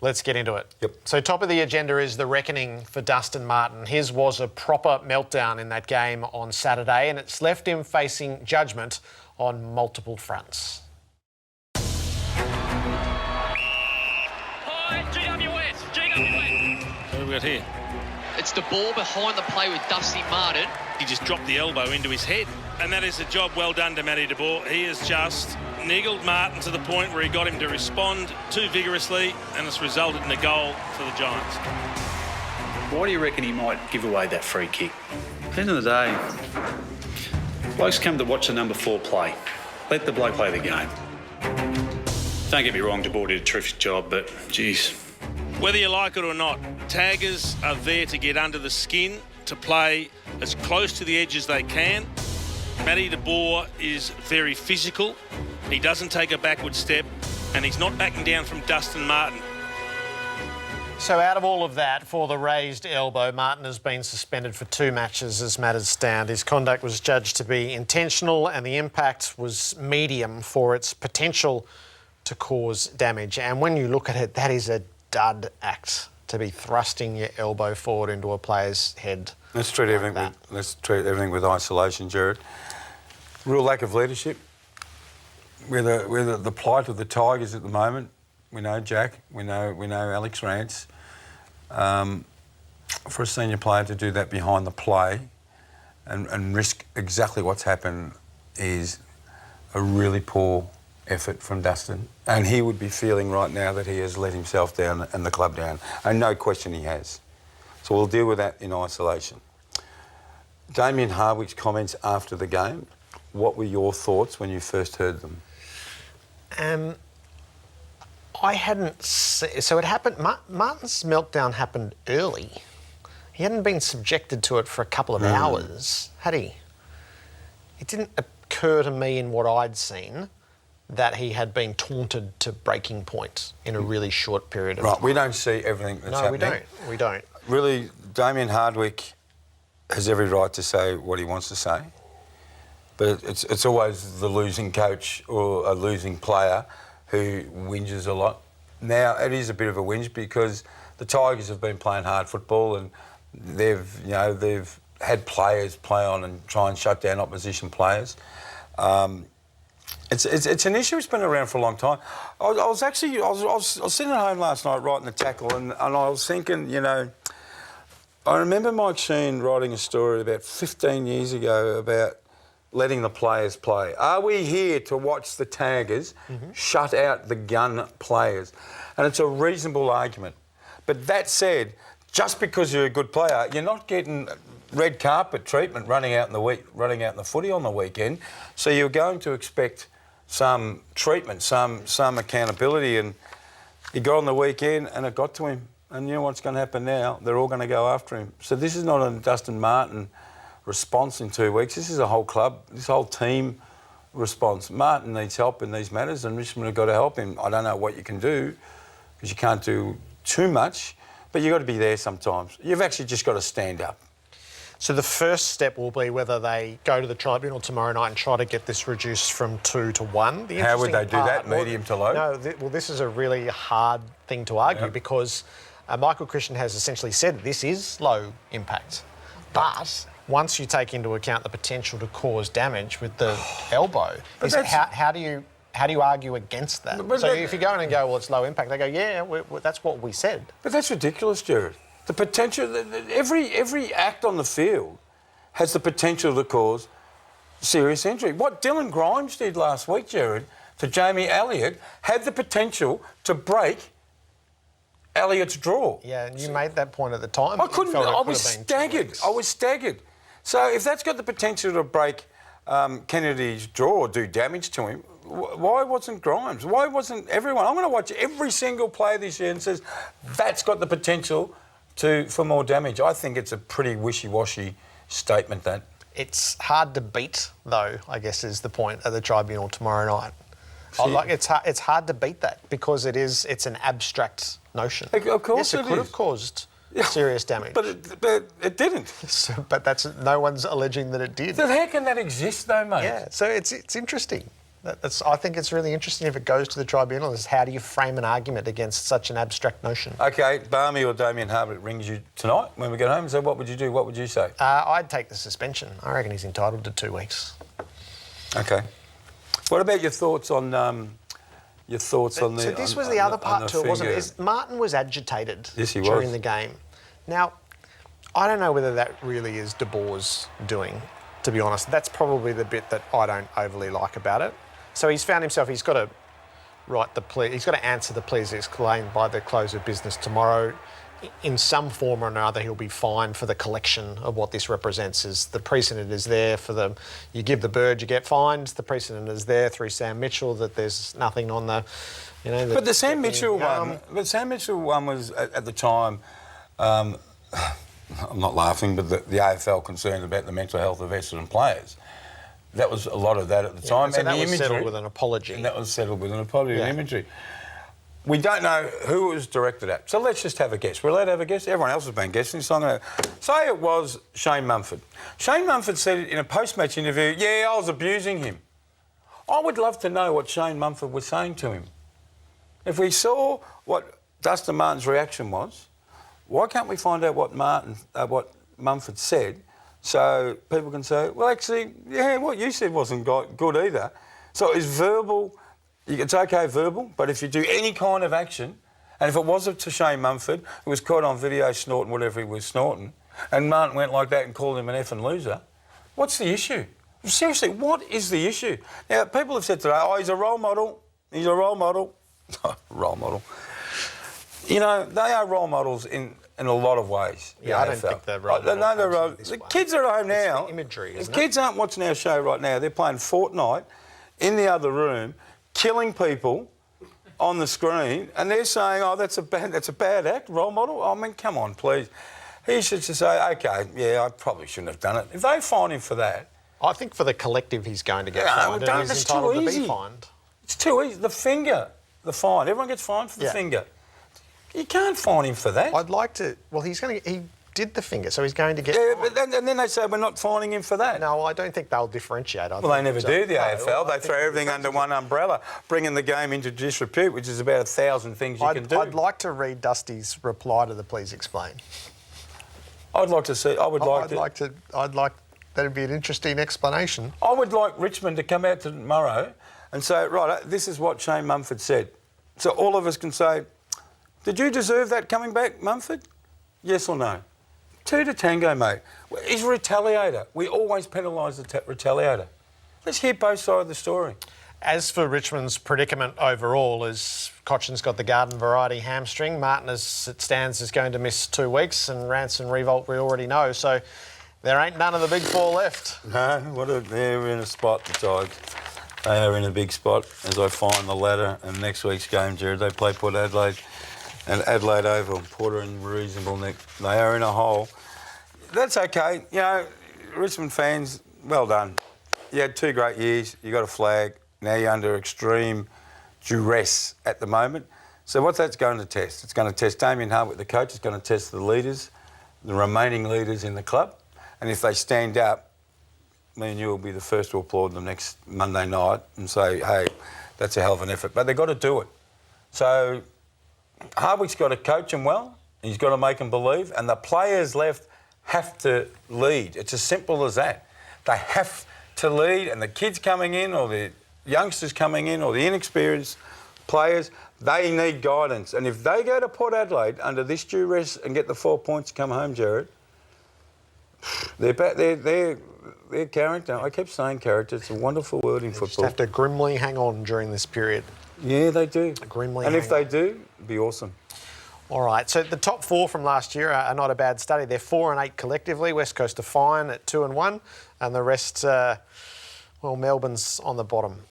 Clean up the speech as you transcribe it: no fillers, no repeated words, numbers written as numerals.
Let's get into it. Yep. So top of the agenda is the reckoning for Dustin Martin. His was a proper meltdown in that game on Saturday, and it's left him facing judgment on multiple fronts. Hi, GWS. What have we got here? It's the ball behind the play with Dustin Martin. He just dropped the elbow into his head. And that is a job well done to Matty de Boer. He has just niggled Martin to the point where he got him to respond too vigorously, and it's resulted in a goal for the Giants. Why do you reckon he might give away that free kick? At the end of the day, blokes come to watch the number 4 play. Let the bloke play the game. Don't get me wrong, de Boer did a terrific job, but, geez. Whether you like it or not, taggers are there to get under the skin, to play as close to the edge as they can. Matty de Boer is very physical. He doesn't take a backward step, and he's not backing down from Dustin Martin. So out of all of that, for the raised elbow, Martin has been suspended for 2 matches as matters stand. His conduct was judged to be intentional, and the impact was medium for its potential to cause damage. And when you look at it, that is a dud act, to be thrusting your elbow forward into a player's head. Let's treat everything with isolation, Jared. Real lack of leadership. We're the plight of the Tigers at the moment. We know Jack. We know Alex Rance. For a senior player to do that behind the play and risk exactly what's happened is a really poor effort from Dustin. And he would be feeling right now that he has let himself down and the club down. And no question he has. So we'll deal with that in isolation. Damien Hardwick's comments after the game, what were your thoughts when you first heard them? I hadn't... So it happened... Martin's meltdown happened early. He hadn't been subjected to it for a couple of hours, had he? It didn't occur to me in what I'd seen that he had been taunted to breaking point in a really short period of time. Right, we don't see everything that's happening. No, we don't. Really, Damien Hardwick has every right to say what he wants to say, but it's always the losing coach or a losing player who whinges a lot. Now, it is a bit of a whinge because the Tigers have been playing hard football and they've had players play on and try and shut down opposition players. It's an issue that's been around for a long time. I was sitting at home last night writing the tackle and I was thinking, I remember Mike Sheen writing a story about 15 years ago about letting the players play. Are we here to watch the taggers shut out the gun players? And it's a reasonable argument. But that said, just because you're a good player, you're not getting red carpet treatment running out in the footy on the weekend. So you're going to expect some treatment, some accountability. And he got on the weekend and it got to him. And you know what's going to happen now? They're all going to go after him. So this is not a Dustin Martin response in 2 weeks. This is a whole club, this whole team response. Martin needs help in these matters and Richmond have got to help him. I don't know what you can do because you can't do too much, but you've got to be there sometimes. You've actually just got to stand up. So the first step will be whether they go to the tribunal tomorrow night and try to get this reduced from 2 to 1. How would they do that, medium to low? No, this is a really hard thing to argue because Michael Christian has essentially said this is low impact. But once you take into account the potential to cause damage with the elbow, how do you argue against that? So if you go in and go, well, it's low impact, they go, yeah, that's what we said. But that's ridiculous, Jared. The potential, every act on the field has the potential to cause serious injury. What Dylan Grimes did last week, Jared, to Jamie Elliott had the potential to break Elliott's draw. Yeah, and you made that point at the time. I was staggered. So if that's got the potential to break Kennedy's draw or do damage to him, why wasn't Grimes? Why wasn't everyone? I'm going to watch every single play this year and says that's got the potential for more damage. I think it's a pretty wishy-washy statement, that. It's hard to beat, though, I guess is the point at the tribunal tomorrow night. It's hard to beat that because it's an abstract notion. Of course, yes, it could have caused serious damage, but it didn't. But no one's alleging that it did. So how can that exist, though, mate? Yeah, so it's interesting. I think it's really interesting if it goes to the tribunal. Is how do you frame an argument against such an abstract notion? OK, Barmy or Damien Harbert rings you tonight when we get home and say, what would you do? What would you say? I'd take the suspension. I reckon he's entitled to 2 weeks. OK. What about your thoughts on the? So this was the other part to it, wasn't it? Martin was agitated during the game. Now, I don't know whether that really is De Boer's doing, to be honest. That's probably the bit that I don't overly like about it. So he's found himself, he's got to write the plea, he's got to answer the pleas explained by the close of business tomorrow. In some form or another, he'll be fined for the collection of what this represents. Is the precedent is there for the, you give the bird, you get fined. The precedent is there through Sam Mitchell that there's nothing on the, you know. But the Sam Mitchell one, was at the time. I'm not laughing, but the AFL concerned about the mental health of Essendon players. That was a lot of that at the time. So and that the was imagery, settled with an apology. And that was settled with an apology and imagery. We don't know who it was directed at. So let's just have a guess. We're allowed to have a guess? Everyone else has been guessing. So I'm going to say it was Shane Mumford. Shane Mumford said in a post-match interview, yeah, I was abusing him. I would love to know what Shane Mumford was saying to him. If we saw what Dustin Martin's reaction was, why can't we find out what Mumford said so people can say, well, actually, yeah, what you said wasn't good either. So it's verbal. It's OK verbal, but if you do any kind of action, and if it wasn't to Shane Mumford, who was caught on video snorting whatever he was snorting, and Martin went like that and called him an effing loser, what's the issue? Seriously, what is the issue? Now, people have said today, oh, he's a role model. He's a role model. Role model. You know, they are role models in a lot of ways. Yeah, I don't think they're role models. The kids are at home now. It's the imagery, isn't the kids aren't watching our show right now. They're playing Fortnite in the other room, killing people on the screen, and they're saying, oh, that's a bad act, role model. I mean, come on, please. He should just say, OK, yeah, I probably shouldn't have done it. If they fine him for that... I think for the collective he's going to get fined, and he's entitled to be fined. It's too easy. The finger, the fine. Everyone gets fined for the finger. You can't fine him for that. I'd like to... Well, he did the finger, so he's going to get... Yeah, but then they say we're not fining him for that. No, I don't think they'll differentiate. Well, they never do, the AFL. They throw everything under one umbrella, bringing the game into disrepute, which is about 1,000 things you can do. I'd like to read Dusty's reply to the Please Explain. I'd like to see... I'd like... That'd be an interesting explanation. I would like Richmond to come out tomorrow and say, right, this is what Shane Mumford said. So all of us can say, did you deserve that coming back, Mumford? Yes or no? 2 to tango, mate. He's a retaliator. We always penalise the retaliator. Let's hear both sides of the story. As for Richmond's predicament overall, as Cochin's got the garden variety hamstring, Martin, as it stands, is going to miss 2 weeks, and Rance and Revolt we already know, so there ain't none of the big four left. No, they're in a spot, the Tigers. They are in a big spot as I find the ladder. And next week's game, Jared, they play Port Adelaide and Adelaide Oval. Porter and reasonable Nick. They are in a hole. That's OK. You know, Richmond fans, well done. You had 2 great years. You got a flag. Now you're under extreme duress at the moment. So what's that's going to test? It's going to test Damien Harbert, the coach. It's going to test the leaders, the remaining leaders in the club. And if they stand up, me and you will be the first to applaud them next Monday night and say, hey, that's a hell of an effort. But they've got to do it. So Hardwick's got to coach them well. He's got to make them believe. And the players left have to lead. It's as simple as that. They have to lead. And the kids coming in or the youngsters coming in or the inexperienced players, they need guidance. And if they go to Port Adelaide under this duress and get the 4 points to come home, Jared, their character, I kept saying character, it's a wonderful word in football. Just have to grimly hang on during this period. Yeah, they do. Grimly and if they do, it'd be awesome. All right, so the top 4 from last year are not a bad study. They're 4 and 8 collectively. West Coast are fine at 2 and 1, and the rest, well, Melbourne's on the bottom.